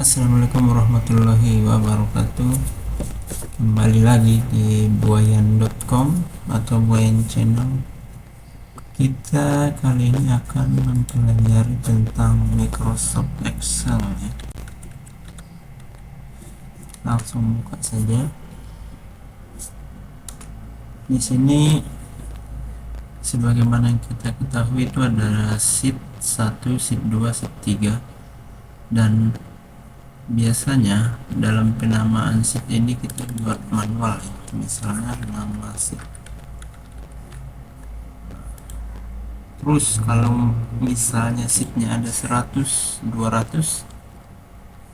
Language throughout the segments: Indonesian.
Assalamualaikum warahmatullahi wabarakatuh. Kembali lagi di buayan.com atau buayan channel. Kita kali ini akan mempelajari tentang Microsoft Excel ya. Langsung buka saja. Di sini sebagaimana yang kita ketahui itu ada sheet 1, sheet 2, sheet 3, dan biasanya dalam penamaan sheet ini kita buat manual ya. Misalnya nama sheet. Terus kalau misalnya sheetnya ada 100, 200,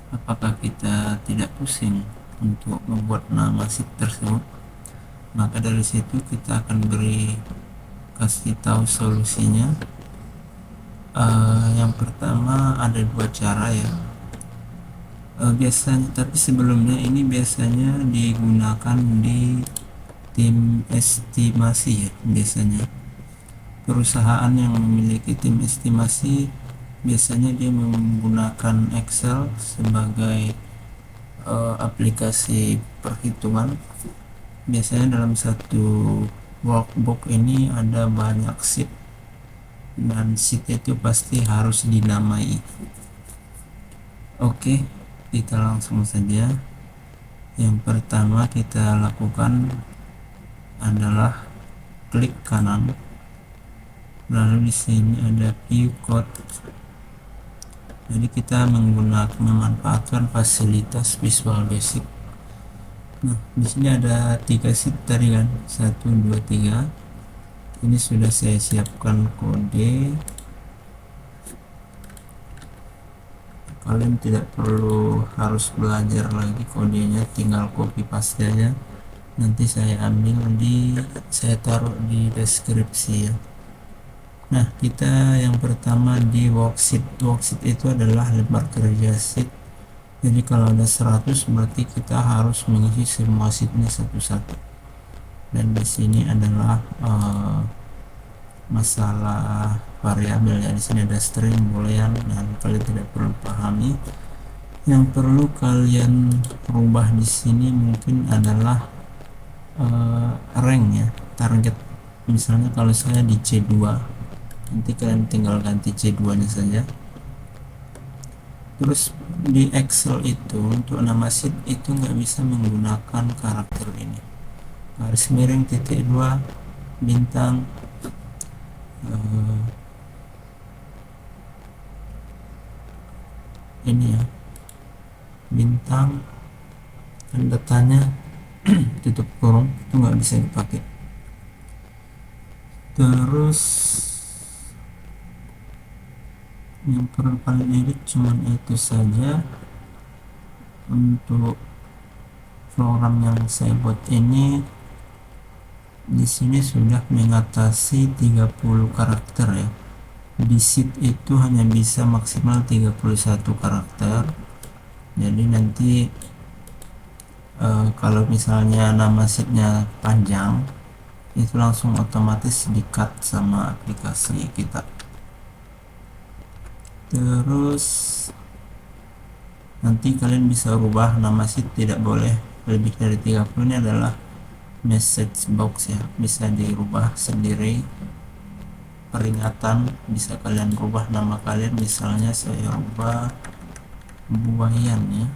apakah kita tidak pusing untuk membuat nama sheet tersebut? Maka dari situ kita akan kasih tahu solusinya. Yang pertama ada dua cara ya. Biasanya, tapi sebelumnya ini biasanya digunakan di tim estimasi ya. Biasanya perusahaan yang memiliki tim estimasi biasanya dia menggunakan Excel sebagai aplikasi perhitungan. Biasanya dalam satu workbook ini ada banyak sheet, dan sheet itu pasti harus dinamai. Oke, kita langsung saja. Yang pertama kita lakukan adalah klik kanan, lalu di sini ada view code. Jadi kita memanfaatkan fasilitas Visual Basic. Nah, di sini ada 3 sheet tadi kan, 1, 2, 3. Ini sudah saya siapkan kode. Kalian tidak perlu harus belajar lagi kodenya, tinggal copy paste aja. Nanti saya saya taruh di deskripsi ya. Nah, kita yang pertama di worksheet. Worksheet itu adalah lembar kerja sheet. Jadi kalau ada 100 berarti kita harus mengisi semua sheetnya satu-satu. Dan di sini adalah masalah variabel ya. Di sini ada string, boolean, dan kalian tidak perlu pahami. Yang perlu kalian rubah di sini mungkin adalah rank ya, target. Misalnya kalau saya di C2, nanti kalian tinggal ganti C2 nya saja. Terus di Excel itu untuk nama sheet itu nggak bisa menggunakan karakter ini, garis miring titik 2 bintang, ini ya, bintang tanda tanya tutup kurung, itu nggak bisa dipakai. Terus yang perlu kalian edit cuman itu saja. Untuk program yang saya buat ini di sini sudah mengatasi 30 karakter ya. Di sheet itu hanya bisa maksimal 31 karakter. Jadi nanti kalau misalnya nama sheetnya panjang, itu langsung otomatis di-cut sama aplikasi kita. Terus nanti kalian bisa rubah nama sheet, tidak boleh lebih dari 30. Ini adalah message box ya, bisa dirubah sendiri. Peringatan bisa kalian rubah nama kalian, misalnya saya rubah buayan ya,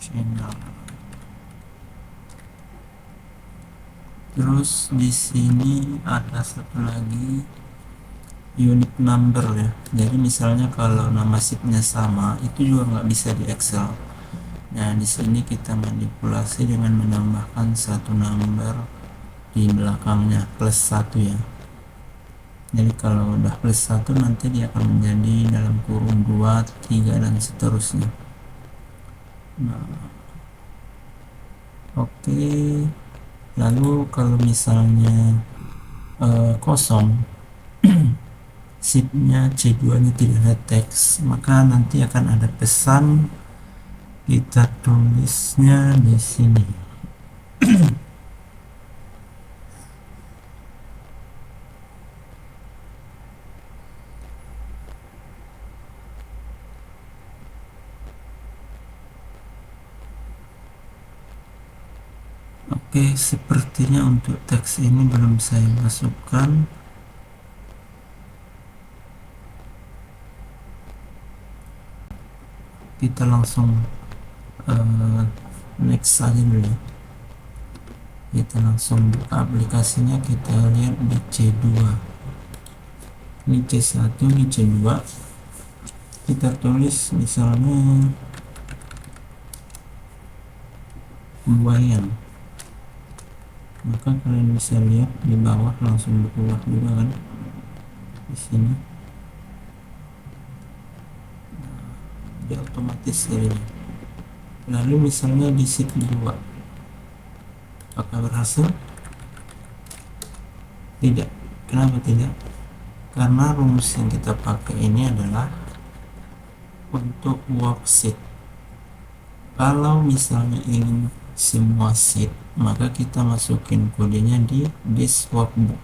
channel. Terus di sini ada satu lagi, unique number ya. Jadi misalnya kalau nama sheetnya sama, itu juga nggak bisa di Excel. Nah, di sini kita manipulasi dengan menambahkan satu number di belakangnya, +1 ya. Jadi kalau udah +1 nanti dia akan menjadi dalam kurung 2, 3 dan seterusnya. Nah, oke. Lalu kalau misalnya kosong, sheetnya C2 nya tidak ada teks, maka nanti akan ada pesan, kita tulisnya di sini. Oke, sepertinya untuk teks ini belum saya masukkan. Kita langsung next saja dulu. Kita langsung buka aplikasinya, kita lihat di C2. Ini C1, ini C2. Kita tulis misalnya buayan, maka kalian bisa lihat di bawah langsung keluar juga kan di sini, dia otomatis jadinya. Lalu misalnya di sheet 2, apakah berhasil? Tidak. Kenapa tidak? Karena rumus yang kita pakai ini adalah untuk worksheet. Kalau misalnya ingin semua sheet, maka kita masukin kodenya di this workbook.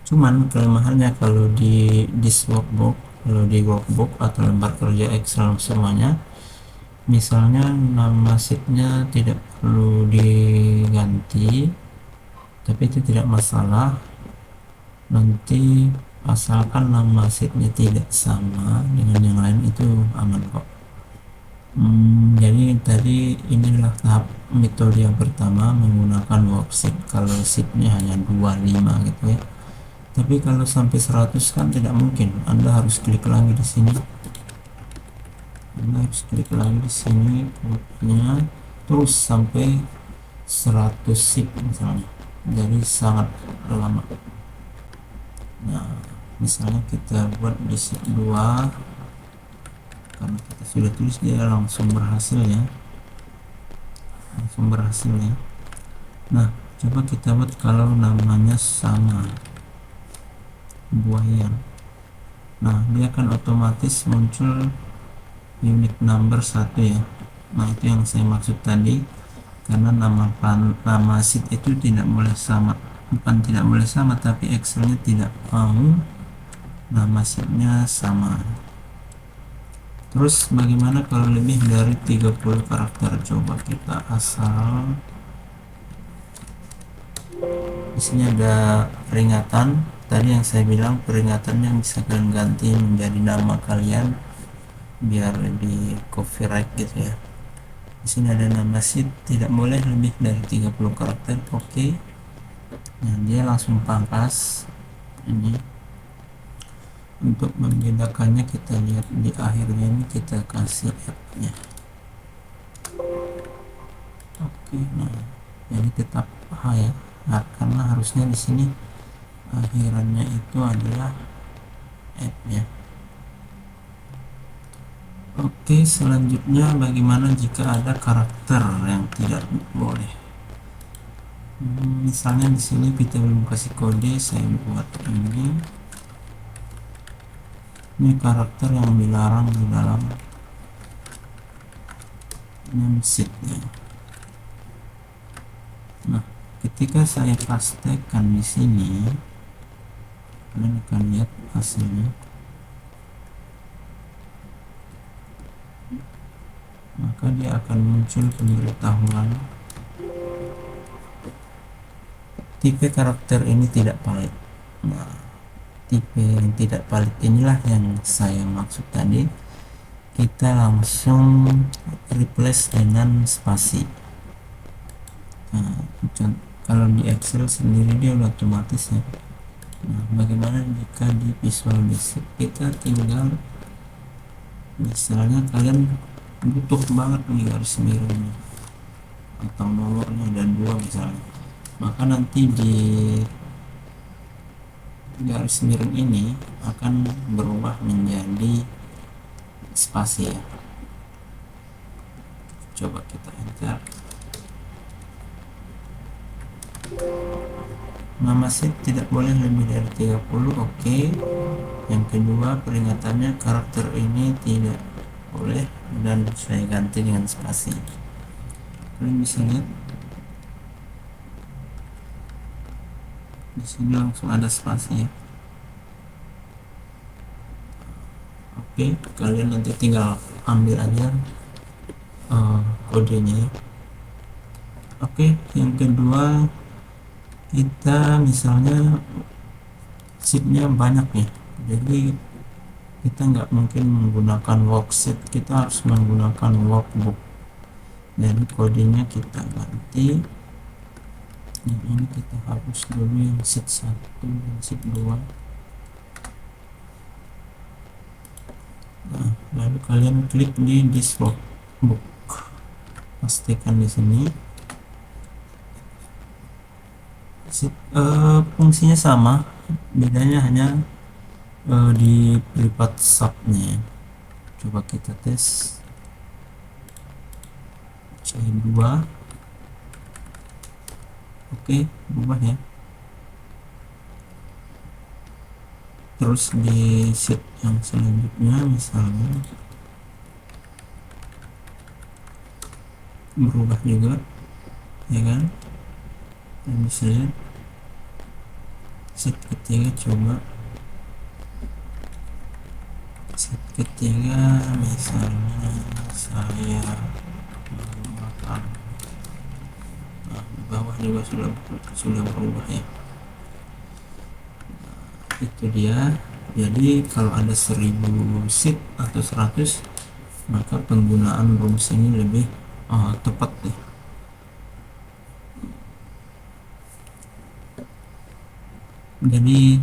Cuman kelemahannya kalau di this workbook, kalau di workbook atau lembar kerja Excel semuanya, misalnya nama sheetnya tidak perlu diganti, tapi itu tidak masalah, nanti asalkan nama sheetnya tidak sama dengan yang lain itu aman kok. Jadi tadi inilah tahap metode yang pertama, menggunakan worksheet kalau sheetnya hanya 25 gitu ya. Tapi kalau sampai 100 kan tidak mungkin, Anda harus klik lagi di sini, kodenya terus sampai 100 sheet misalnya, jadi sangat lama. Nah, misalnya kita buat di sheet 2, karena kita sudah tulis, dia langsung berhasil ya. Nah, coba kita buat kalau namanya sama, buayan. Nah, dia akan otomatis muncul unique number 1 ya. Nah, itu yang saya maksud tadi, karena nama sheet itu tidak boleh sama, bukan tidak boleh sama, tapi Excelnya tidak mau nama sheetnya sama. Terus bagaimana kalau lebih dari 30 karakter? Coba kita asal, di sini ada peringatan. Tadi yang saya bilang peringatannya bisa kalian ganti menjadi nama kalian biar di copyright gitu ya. Di sini ada nama sheet, tidak boleh lebih dari 30 karakter. Oke. Nah, dia langsung pangkas ini. Untuk membedakannya kita lihat di akhirnya ini, kita kasih F-nya. Oke, nah jadi tetap H ya. Nah, karena harusnya di sini akhirannya itu adalah F ya. Oke, selanjutnya bagaimana jika ada karakter yang tidak boleh? Misalnya di sini kita belum kasih kode, saya buat ini karakter yang dilarang di dalam name sheet-nya. Nah, ketika saya pastekan di sini, kalian akan lihat hasilnya. Maka dia akan muncul pemberitahuan tipe karakter ini tidak valid. Nah, tipe yang tidak valid inilah yang saya maksud tadi. Kita langsung replace dengan spasi. Nah, kalau di Excel sendiri dia udah otomatis ya. Nah, bagaimana jika di Visual Basic? Kita tinggal, misalnya kalian butuh banget nih garis miringnya atau nomornya ada 2 misalnya, maka nanti di garis miring ini akan berubah menjadi spasi ya. Coba kita enter. Nama sheet tidak boleh lebih dari 30. Oke. Yang kedua, peringatannya karakter ini tidak boleh, dan saya ganti dengan spasi. Kalian bisa lihat di sini langsung ada spasi ya. Oke, kalian nanti tinggal ambil aja kodenya ya. Oke, yang kedua kita misalnya sheetnya banyak ya, jadi kita nggak mungkin menggunakan worksheet, kita harus menggunakan workbook. Jadi kodenya kita ganti, yang ini kita hapus dulu yang sheet 1 dan sheet 2. Nah, lalu kalian klik di this workbook, pastikan di sini fungsinya sama, bedanya hanya di privat subnya. Coba kita tes C2. Oke, berubah ya. Terus di sheet yang selanjutnya misalnya berubah juga, ya kan? Dan bisa lihat sheet ketiga, coba sheet ketiga misalnya saya menggunakan, nah, di bawah juga sudah berubah ya. Itu dia. Jadi kalau ada 1000 sheet atau 100, maka penggunaan rumus ini lebih tepat deh. Jadi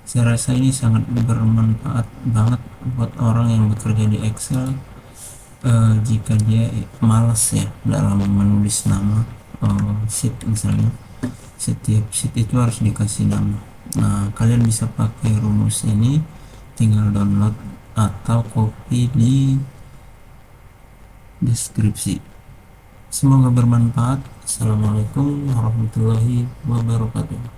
saya rasa ini sangat bermanfaat banget buat orang yang bekerja di Excel, jika dia malas ya dalam menulis nama sheet. Misalnya setiap sheet itu harus dikasih nama. Nah, kalian bisa pakai rumus ini, tinggal download atau copy di deskripsi. Semoga bermanfaat. Assalamualaikum warahmatullahi wabarakatuh.